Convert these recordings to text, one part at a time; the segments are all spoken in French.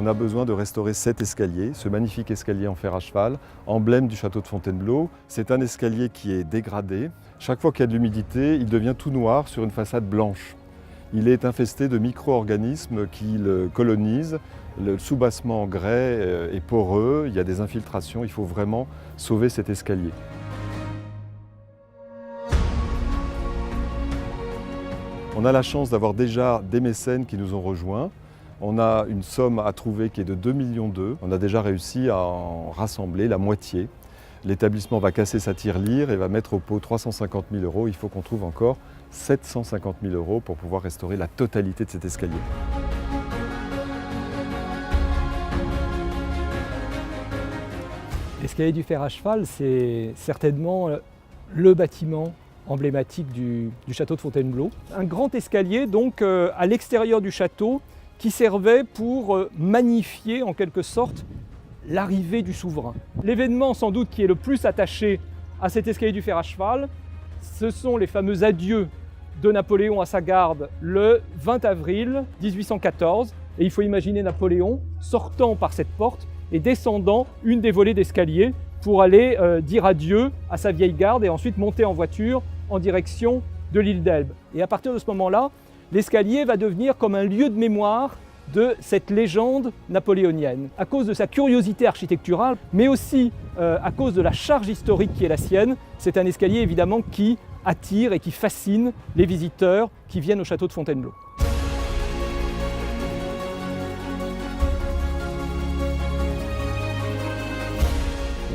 on a besoin de restaurer cet escalier, ce magnifique escalier en fer à cheval, emblème du château de Fontainebleau. C'est un escalier qui est dégradé. Chaque fois qu'il y a de l'humidité, il devient tout noir sur une façade blanche. Il est infesté de micro-organismes qui le colonisent. Le soubassement grès est poreux, il y a des infiltrations, il faut vraiment sauver cet escalier. On a la chance d'avoir déjà des mécènes qui nous ont rejoints. On a une somme à trouver qui est de 2,2 millions. On a déjà réussi à en rassembler la moitié. L'établissement va casser sa tirelire et va mettre au pot 350 000 €. Il faut qu'on trouve encore 750 000 € pour pouvoir restaurer la totalité de cet escalier. L'escalier du fer à cheval, c'est certainement le bâtiment emblématique du château de Fontainebleau. Un grand escalier donc à l'extérieur du château qui servait pour magnifier en quelque sorte l'arrivée du souverain. L'événement sans doute qui est le plus attaché à cet escalier du fer à cheval, ce sont les fameux adieux de Napoléon à sa garde le 20 avril 1814. Et il faut imaginer Napoléon sortant par cette porte et descendant une des volées d'escalier pour aller dire adieu à sa vieille garde et ensuite monter en voiture en direction de l'île d'Elbe. Et à partir de ce moment-là, l'escalier va devenir comme un lieu de mémoire de cette légende napoléonienne, à cause de sa curiosité architecturale, mais aussi à cause de la charge historique qui est la sienne. C'est un escalier évidemment qui attire et qui fascine les visiteurs qui viennent au château de Fontainebleau.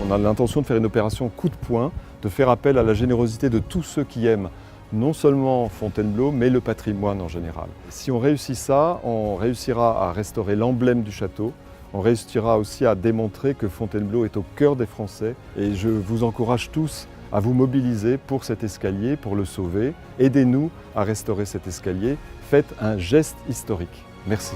On a l'intention de faire une opération coup de poing, de faire appel à la générosité de tous ceux qui aiment non seulement Fontainebleau, mais le patrimoine en général. Si on réussit ça, on réussira à restaurer l'emblème du château, on réussira aussi à démontrer que Fontainebleau est au cœur des Français. Et je vous encourage tous à vous mobiliser pour cet escalier, pour le sauver. Aidez-nous à restaurer cet escalier. Faites un geste historique. Merci.